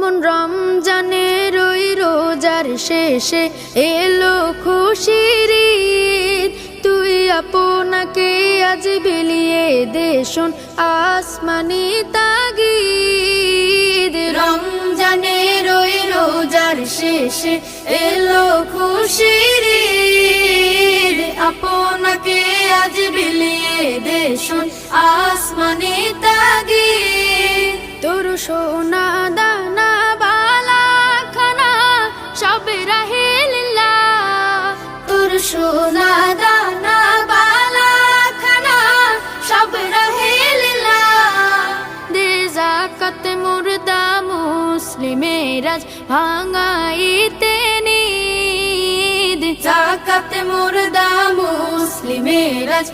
মন রমজানের ওই রোজার শেষে এলো খুশির ঈদ। তুই আপনাকে আজ বিলিয়ে দে শোন আসমানি তাগিদ। রমজানের ওই রোজার শেষে এলো খুশির ঈদ। আপনাকে আজ বিলিয়ে দে শোন আসমানি তাগিদ। তোর সোনা দানা বালা খানা সব রাহে লিল্লাহ। তোর সোনা দানা বালা খানা সব রাহে লিল্লাহ। দে যাকাত মুর্দা মুসলিমের আজ ভাঙাইতে নিদ। যাকাত মুর্দা মুসলিমের আজ